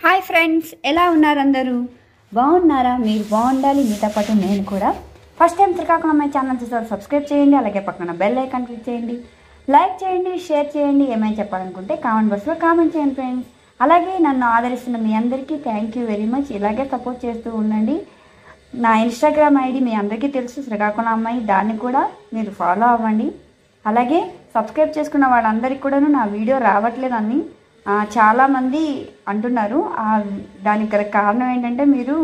Hi friends, ఎలా ఉన్నారు అందరూ? బాగున్నారా? మీరు బాగుండాలి, మీతో పాటు నేను కూడా. ఫస్ట్ టైం శ్రీకాకుళం అమ్మాయి ఛానల్ చూసారు, సబ్స్క్రైబ్ చేయండి. అలాగే పక్కన బెల్ ఐకాన్ క్లిక్ చేయండి, లైక్ చేయండి, షేర్ చేయండి. ఏమైనా చెప్పాలనుకుంటే కామెంట్ బాక్స్లో కామెంట్ చేయండి ఫ్రెండ్స్. అలాగే నన్ను ఆదరిస్తున్న మీ అందరికీ థ్యాంక్ యూ వెరీ మచ్. ఇలాగే సపోర్ట్ చేస్తూ ఉండండి. నా ఇన్స్టాగ్రామ్ ఐడి మీ అందరికీ తెలుసు, శ్రీకాకుళం అమ్మాయి. దాన్ని కూడా మీరు ఫాలో అవ్వండి. అలాగే సబ్స్క్రైబ్ చేసుకున్న వాళ్ళందరికీ కూడాను నా వీడియో రావట్లేదని చాలామంది అంటున్నారు. దానికి గల కారణం ఏంటంటే మీరు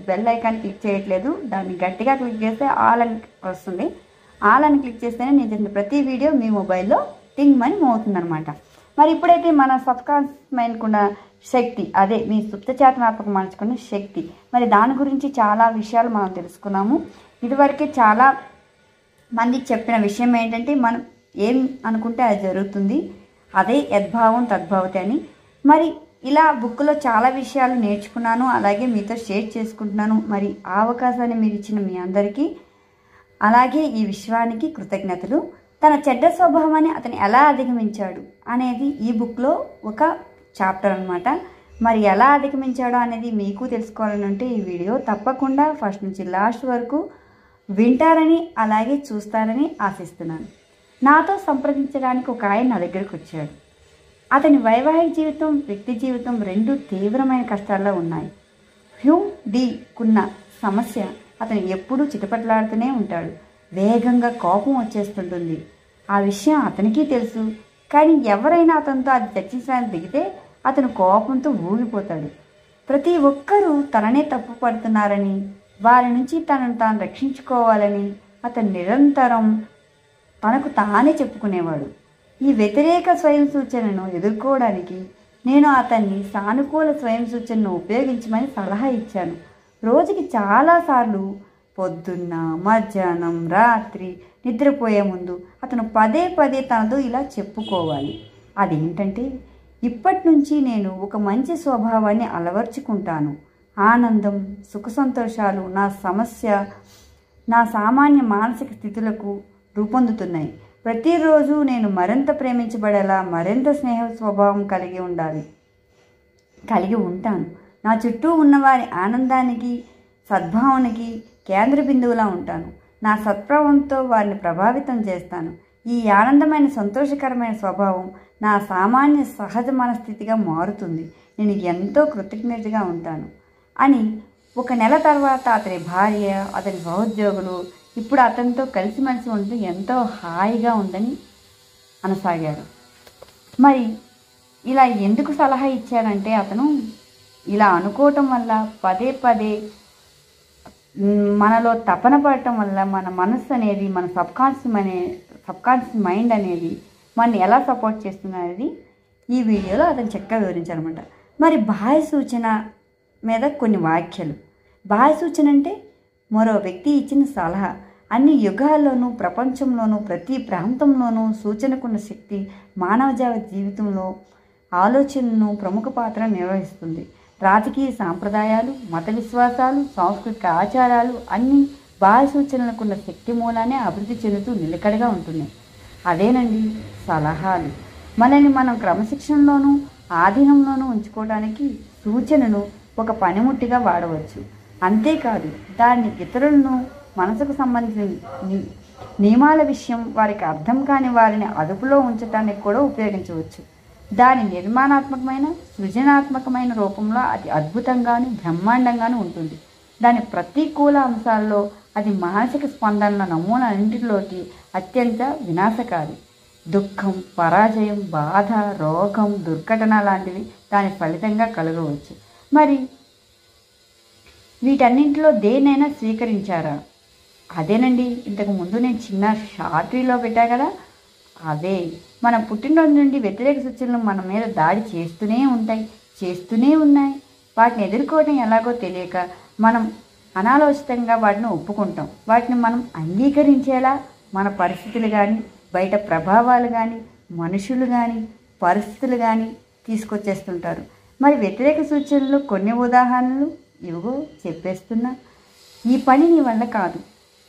బెల్ ఐకాన్ క్లిక్ చేయట్లేదు. దాన్ని గట్టిగా క్లిక్ చేస్తే ఆల్ అని వస్తుంది. ఆల్ అని క్లిక్ చేస్తేనే నేను చేసిన ప్రతి వీడియో మీ మొబైల్లో టింగ్ మని మోగుతుందనమాట. మరి ఇప్పుడైతే మన సబ్కాన్షియస్ మైండ్కున్న శక్తి, అదే మీ సుప్తచేతనాత్మక మనసుకున్న శక్తి, మరి దాని గురించి చాలా విషయాలు మనం తెలుసుకున్నాము. ఇదివరకే చాలా మంది చెప్పిన విషయం ఏంటంటే మనం ఏం అనుకుంటే అది జరుగుతుంది, అదే యద్భావం తద్భావతి అని. మరి ఇలా బుక్లో చాలా విషయాలు నేర్చుకున్నాను, అలాగే మీతో షేర్ చేసుకుంటున్నాను. మరి ఆ అవకాశాన్ని మీరు ఇచ్చిన మీ అందరికీ, అలాగే ఈ విశ్వానికి కృతజ్ఞతలు. తన చెడ్డ స్వభావాన్ని అతను ఎలా అధిగమించాడు అనేది ఈ బుక్లో ఒక చాప్టర్ అనమాట. మరి ఎలా అధిగమించాడో అనేది మీకు తెలుసుకోవాలని ఉంటే ఈ వీడియో తప్పకుండా ఫస్ట్ నుంచి లాస్ట్ వరకు వింటారని, అలాగే చూస్తారని ఆశిస్తున్నాను. నాతో సంప్రదించడానికి ఒక ఆయన నా దగ్గరికి వచ్చాడు. అతని వైవాహిక జీవితం, వ్యక్తి జీవితం రెండూ తీవ్రమైన కష్టాల్లో ఉన్నాయి. హ్యూమ్ డీకున్న సమస్య, అతను ఎప్పుడూ చిటపట్లాడుతూనే ఉంటాడు. వేగంగా కోపం వచ్చేస్తుంటుంది. ఆ విషయం అతనికి తెలుసు. కానీ ఎవరైనా అతనితో అది చర్చించడానికి దిగితే అతను కోపంతో ఊగిపోతాడు. ప్రతి ఒక్కరూ తననే తప్పు పడుతున్నారని, వారి నుంచి తనను తాను రక్షించుకోవాలని అతను నిరంతరం తనకు తానే చెప్పుకునేవాడు. ఈ వ్యతిరేక స్వయం సూచనను ఎదుర్కోవడానికి నేను అతన్ని సానుకూల స్వయం సూచనను ఉపయోగించమని సలహా ఇచ్చాను. రోజుకి చాలాసార్లు పొద్దున్న, మధ్యాహ్నం, రాత్రి నిద్రపోయే ముందు అతను పదే పదే తనతో ఇలా చెప్పుకోవాలి. అదేంటంటే, ఇప్పటి నుంచి నేను ఒక మంచి స్వభావాన్ని అలవర్చుకుంటాను. ఆనందం, సుఖ సంతోషాలు నా సామాన్య మానసిక స్థితులకు రూపొందుతున్నాయి. ప్రతిరోజు నేను మరింత ప్రేమించబడేలా, మరింత స్నేహ స్వభావం కలిగి ఉంటాను. నా చుట్టూ ఉన్నవారి ఆనందానికి, సద్భావనకి కేంద్ర బిందువులా ఉంటాను. నా సత్ప్రభావంతో వారిని ప్రభావితం చేస్తాను. ఈ ఆనందమైన, సంతోషకరమైన స్వభావం నా సామాన్య సహజ మనస్థితిగా మారుతుంది. నేను ఎంతో కృతజ్ఞతగా ఉంటాను అని. ఒక నెల తర్వాత అతని భార్య, అతని సహోద్యోగులు ఇప్పుడు అతనితో కలిసిమెలిసి ఉంటూ ఎంతో హాయిగా ఉందని అనసాగారు. మరి ఇలా ఎందుకు సలహా ఇచ్చారంటే, అతను ఇలా అనుకోవటం వల్ల, పదే పదే మనలో తపన పడటం వల్ల మన మనస్సు అనేది, మన సబ్కాన్షియస్ మైండ్ అనేది మనని ఎలా సపోర్ట్ చేస్తుంది అనేది ఈ వీడియోలో అతను చక్కగా వివరించారనమాట. మరి బాహ్య సూచన మీద కొన్ని వాక్యాలు. బాహ్య సూచన అంటే మరో వ్యక్తి ఇచ్చిన సలహా. అన్ని యుగాల్లోనూ, ప్రపంచంలోనూ, ప్రతి ప్రాంతంలోనూ సూచనకున్న శక్తి మానవజాత జీవితంలో ఆలోచనను ప్రముఖ పాత్ర నిర్వహిస్తుంది. రాజకీయ సాంప్రదాయాలు, మత విశ్వాసాలు, సాంస్కృతిక ఆచారాలు అన్నీ బాహ్య సూచనలకున్న శక్తి మూలానే అభివృద్ధి చెందుతూ నిలకడగా ఉంటున్నాయి. అదేనండి సలహాలు. మనల్ని మనం క్రమశిక్షణలోనూ, ఆధీనంలోనూ ఉంచుకోవడానికి సూచనను ఒక పనిముట్టిగా వాడవచ్చు. అంతేకాదు, దాన్ని ఇతరులను, మనసుకు సంబంధించిన నియమాల విషయం వారికి అర్థం కాని వారిని అదుపులో ఉంచడానికి కూడా ఉపయోగించవచ్చు. దాని నిర్మాణాత్మకమైన, సృజనాత్మకమైన రూపంలో అది అద్భుతంగాను, బ్రహ్మాండంగాను ఉంటుంది. దాని ప్రతికూల అంశాల్లో అది మానసిక స్పందనల నమూనాలన్నింటిలోకి అత్యంత వినాశకారి. దుఃఖం, పరాజయం, బాధ, రోగం, దుర్ఘటన లాంటివి దాని ఫలితంగా కలగవచ్చు. మరి వీటన్నింటిలో దేన్నైనా స్వీకరించారా? అదేనండి, ఇంతకు ముందు నేను చిన్న షార్ట్రీలో పెట్టా కదా, అదే మన పుట్టినరోజు నుండి వ్యతిరేక సూచనలు మన మీద దాడి చేస్తూనే ఉన్నాయి. వాటిని ఎదుర్కోవడం ఎలాగో తెలియక మనం అనాలోచితంగా వాటిని ఒప్పుకుంటాం. వాటిని మనం అంగీకరించేలా మన పరిస్థితులు కానీ, బయట ప్రభావాలు కానీ, మనుషులు కానీ, పరిస్థితులు కానీ తీసుకొచ్చేస్తుంటారు. మరి వ్యతిరేక సూచనలు కొన్ని ఉదాహరణలు ఇవిగో చెప్పేస్తున్నా. ఈ పని నీ వల్ల కాదు,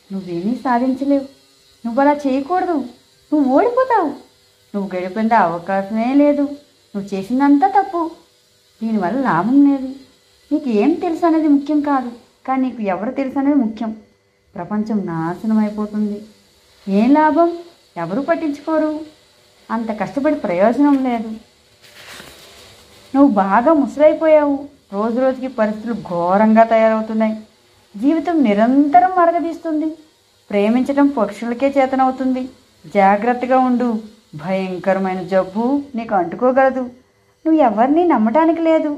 నువ్వేమీ సాధించలేవు, నువ్వు అలా చేయకూడదు, నువ్వు ఓడిపోతావు, నువ్వు గడిపేంత అవకాశమే లేదు, నువ్వు చేసిందంతా తప్పు, దీనివల్ల లాభం లేదు. నీకు ఏం తెలుసు అనేది ముఖ్యం కాదు, కానీ నీకు ఎవరు తెలుసు అనేది ముఖ్యం. ప్రపంచం నాశనం అయిపోతుంది. ఏం లాభం? ఎవరు పట్టించుకోరు. అంత కష్టపడి ప్రయోజనం లేదు. నువ్వు బాగా ముసలైపోయావు. రోజు రోజుకి పరిస్థితులు ఘోరంగా తయారవుతున్నాయి. జీవితం నిరంతరం మరగదీస్తుంది. ప్రేమించడం పక్షులకే చేతనవుతుంది. జాగ్రత్తగా ఉండు. భయంకరమైన జబ్బు నీకు అంటుకోగలదు. నువ్వు ఎవరిని నమ్మటానికి లేదు.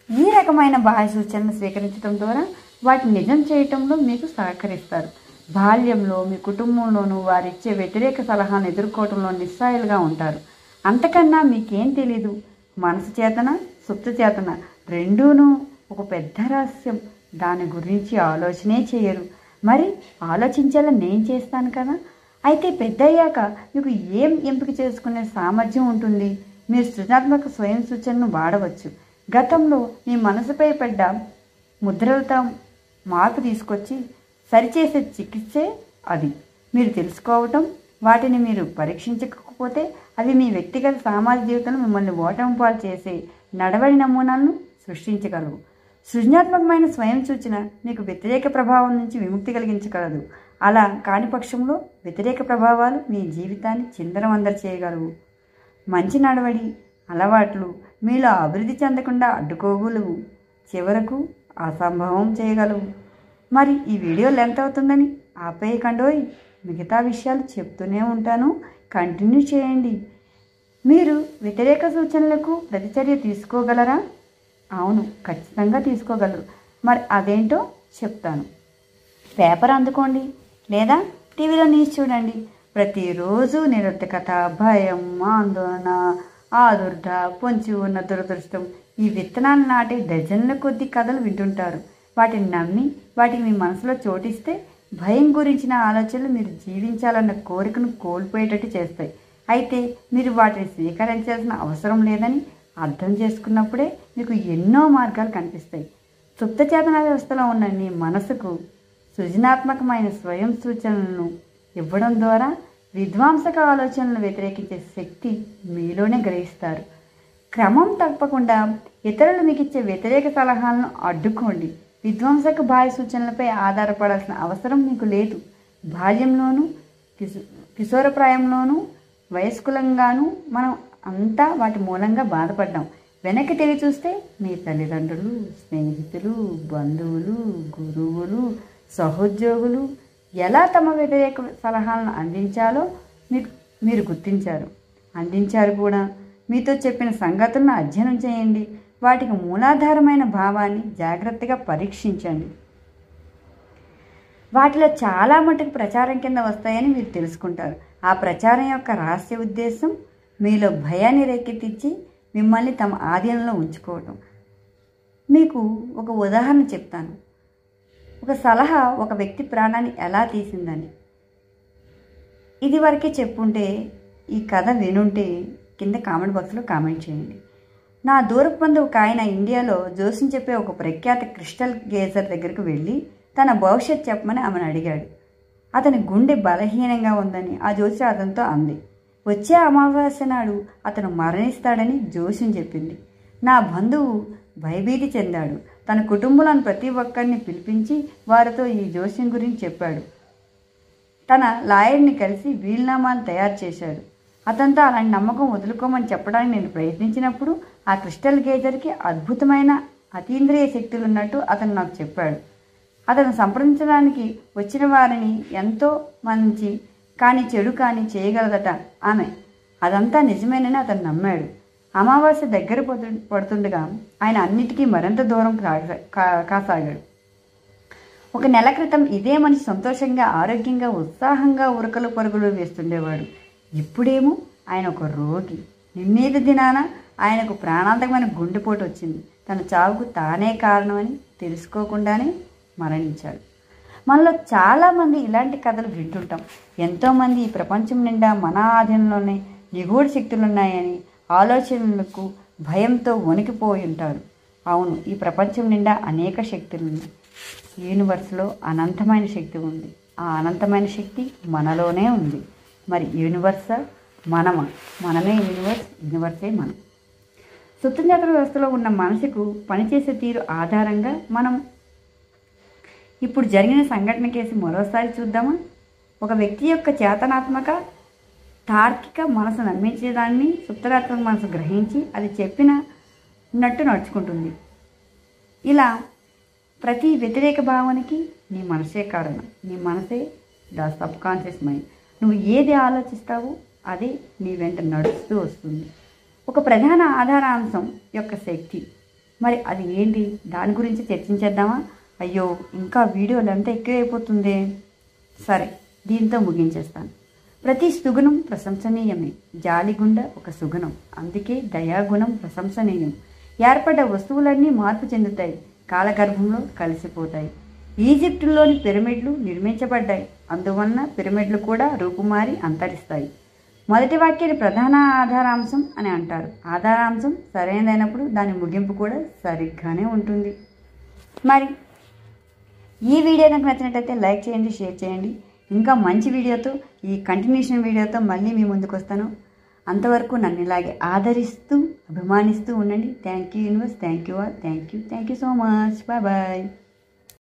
ఈ రకమైన బాహ్య సూచనలు స్వీకరించడం ద్వారా వాటిని నిజం చేయటంలో మీకు సహకరిస్తారు. బాల్యంలో మీ కుటుంబంలోనూ వారిచ్చే వ్యతిరేక సలహాను ఎదుర్కోవడంలో నిస్సాయులుగా ఉంటారు. అంతకన్నా మీకేం తెలీదు. మనసు చేతన, సుప్త చేతన రెండూనూ ఒక పెద్ద రహస్యం. దాని గురించి ఆలోచనే చేయరు. మరి ఆలోచించేలా నేను చేస్తాను కదా. అయితే పెద్దయ్యాక మీకు ఏం ఎంపిక చేసుకునే సామర్థ్యం ఉంటుంది. మీరు సృజనాత్మక స్వయం సూచనను వాడవచ్చు. గతంలో మీ మనసుపై పడ్డ ముద్రలతో మార్పు తీసుకొచ్చి సరిచేసే చికిత్సే అది. మీరు తెలుసుకోవటం, వాటిని మీరు పరీక్షించకపోతే అవి మీ వ్యక్తిగత సామాజిక జీవితంలో మిమ్మల్ని ఓటమి పాలు చేసే నడవడి నమూనాలను సృష్టించగలవు. సృజనాత్మకమైన స్వయం సూచన మీకు వ్యతిరేక ప్రభావం నుంచి విముక్తి కలిగించగలదు. అలా కాని పక్షంలో వ్యతిరేక ప్రభావాలు మీ జీవితాన్ని చిందరవందర చేయగలవు. మంచి నడవడి అలవాట్లు మీలో అభివృద్ధి చెందకుండా అడ్డుకోగలవు. చివరకు అసంభవం చేయగలవు. మరి ఈ వీడియో లెంత్ అవుతుందని ఆపేయకండోయ్. మిగతా విషయాలు చెప్తూనే ఉంటాను. కంటిన్యూ చేయండి. మీరు వ్యతిరేక సూచనలకు ప్రతిచర్య తీసుకోగలరా? అవును, ఖచ్చితంగా తీసుకోగలరు. మరి అదేంటో చెప్తాను. పేపర్ అందుకోండి లేదా టీవీలో న్యూస్ చూడండి. ప్రతిరోజు నిరర్థకత, భయం, ఆందోళన, ఆదుర్ద, పొంచి ఉన్న దురదృష్టం ఈ విత్తనాలు నాటి డజన్ల కొద్ది కథలు వింటుంటారు. వాటిని నమ్మి వాటిని మీ మనసులో చోటిస్తే భయం గురించిన ఆలోచనలు మీరు జీవించాలన్న కోరికను కోల్పోయేటట్టు చేస్తాయి. అయితే మీరు వాటిని స్వీకరించాల్సిన అవసరం లేదని అర్థం చేసుకున్నప్పుడే మీకు ఎన్నో మార్గాలు కనిపిస్తాయి. సుప్త చేతన వ్యవస్థలో ఉన్న నీ మనసుకు సృజనాత్మకమైన స్వయం సూచనలను ఇవ్వడం ద్వారా విధ్వంసక ఆలోచనలను వ్యతిరేకించే శక్తి మీలోనే గ్రహిస్తారు. క్రమం తప్పకుండా ఇతరులు మీకు ఇచ్చే వ్యతిరేక సలహాలను అడ్డుకోండి. విధ్వంసక బాహ్య సూచనలపై ఆధారపడాల్సిన అవసరం మీకు లేదు. బాల్యంలోనూ కిశోరప్రాయంలోనూ వయస్కులంగానూ మనం అంతా వాటి మూలంగా బాధపడ్డాం. వెనక్కి తిరిగి చూస్తే మీ తల్లిదండ్రులు, స్నేహితులు, బంధువులు, గురువులు, సహోద్యోగులు ఎలా తమ వ్యతిరేక సలహాలను అందించాలో మీరు అందించారు కూడా. మీతో చెప్పిన సంగతులను అధ్యయనం చేయండి. వాటికి మూలాధారమైన భావాన్ని జాగ్రత్తగా పరీక్షించండి. వాటిలో చాలా మటుకు ప్రచారం కింద వస్తాయని మీరు తెలుసుకుంటారు. ఆ ప్రచారం యొక్క రహస్య ఉద్దేశం మీలో భయాన్ని రేకెత్తించి మిమ్మల్ని తమ ఆధీనంలో ఉంచుకోవటం. మీకు ఒక ఉదాహరణ చెప్తాను. ఒక సలహా ఒక వ్యక్తి ప్రాణాన్ని ఎలా తీసిందని. ఇది వరకే చెప్పుంటే, ఈ కథ వినుంటే కింద కామెంట్ బాక్స్లో కామెంట్ చేయండి. నా దూరపు బంధువు ఒక ఆయన ఇండియాలో జోస్యం చెప్పే ఒక ప్రఖ్యాత క్రిస్టల్ గేజర్ దగ్గరకు వెళ్ళి తన భవిష్యత్ చెప్పమని ఆమెను అడిగాడు. అతని గుండె బలహీనంగా ఉందని ఆ జ్యోతిషి అతనితో అంది. వచ్చే అమావాస్య నాడు అతను మరణిస్తాడని జోస్యం చెప్పింది. నా బంధువు భయభీతి చెందాడు. తన కుటుంబంలోని ప్రతి ఒక్కరిని పిలిపించి వారితో ఈ జోస్యం గురించి చెప్పాడు. తన లాయర్ని కలిసి వీలునామాలు తయారు చేశాడు. అతనితో అలాంటి నమ్మకం వదులుకోమని చెప్పడానికి నేను ప్రయత్నించినప్పుడు ఆ క్రిస్టల్ గేజర్కి అద్భుతమైన అతీంద్రియ శక్తులు ఉన్నట్టు అతను నాకు చెప్పాడు. అతను సంప్రదించడానికి వచ్చిన వారిని ఎంతో మంచి కానీ చెడు కానీ చేయగలదట ఆమె. అదంతా నిజమేనని అతను నమ్మాడు. అమావాస్య దగ్గర పడుతుండగా ఆయన అన్నిటికీ మరింత దూరం కాసాగాడు. ఒక నెల క్రితం ఇదే మనిషి సంతోషంగా, ఆరోగ్యంగా, ఉత్సాహంగా ఉరకలు పరుగులు వేస్తుండేవాడు. ఇప్పుడేమో ఆయన ఒక రోగి. నిమ్మీద దినాన ఆయనకు ప్రాణాంతకమైన గుండెపోటు వచ్చింది. తన చావుకు తానే కారణమని తెలుసుకోకుండానే మరణించాడు. మనలో చాలామంది ఇలాంటి కథలు వింటుంటాం. ఎంతోమంది ఈ ప్రపంచం నిండా మన ఆధీనంలోనే నిగూఢ శక్తులున్నాయని ఆలోచనలకు భయంతో వణికిపోయి ఉంటారు. అవును, ఈ ప్రపంచం నిండా అనేక శక్తులు ఉన్నాయి. యూనివర్స్లో అనంతమైన శక్తి ఉంది. ఆ అనంతమైన శక్తి మనలోనే ఉంది. మరి యూనివర్సా మనమా? మనమే యూనివర్స్, యూనివర్సే మనం. శుద్ధజాతక వ్యవస్థలో ఉన్న మనసుకు పనిచేసే తీరు ఆధారంగా మనం ఇప్పుడు జరిగిన సంఘటన కేసు మరోసారి చూద్దామా. ఒక వ్యక్తి యొక్క చేతనాత్మక తార్కిక మనసు నమ్మించేదాన్ని సుప్తాత్మక మనసు గ్రహించి అది చెప్పినట్టు నడుచుకుంటుంది. ఇలా ప్రతి వ్యతిరేక భావనకి నీ మనసే కారణం. నీ మనసే ద సబ్ కాన్షియస్ మైండ్. నువ్వు ఏది ఆలోచిస్తావో అదే నీ వెంట నడుస్తూ వస్తుంది. ఒక ప్రధాన ఆధారాంశం యొక్క శక్తి. మరి అది ఏంటి? దాని గురించి చర్చించేద్దామా? అయ్యో, ఇంకా వీడియోలు అంతా ఎక్కువైపోతుందే. సరే, దీంతో ముగించేస్తాను. ప్రతి సుగుణం ప్రశంసనీయమే. జాలిగుండ ఒక సుగుణం, అందుకే దయాగుణం ప్రశంసనీయం. ఏర్పడ్డ వస్తువులన్నీ మార్పు చెందుతాయి, కాలగర్భంలో కలిసిపోతాయి. ఈజిప్టులోని పిరమిడ్లు నిర్మించబడ్డాయి, అందువలన పిరమిడ్లు కూడా రూపుమారి అంతరిస్తాయి. మొదటి వాక్యాన్ని ప్రధాన ఆధారాంశం అని అంటారు. ఆధారాంశం సరైనదైనప్పుడు దాని ముగింపు కూడా సరిగ్గానే ఉంటుంది. మరి ఈ వీడియో కనుక నచ్చినట్లయితే లైక్ చేయండి, షేర్ చేయండి. ఇంకా మంచి వీడియోతో, ఈ కంటిన్యూషన్ వీడియోతో మళ్ళీ మీ ముందుకు వస్తాను. అంతవరకు నన్ను ఇలాగే ఆదరిస్తూ అభిమానిస్తూ ఉండండి. Thank you universe, thank you all, thank you so much. Bye bye.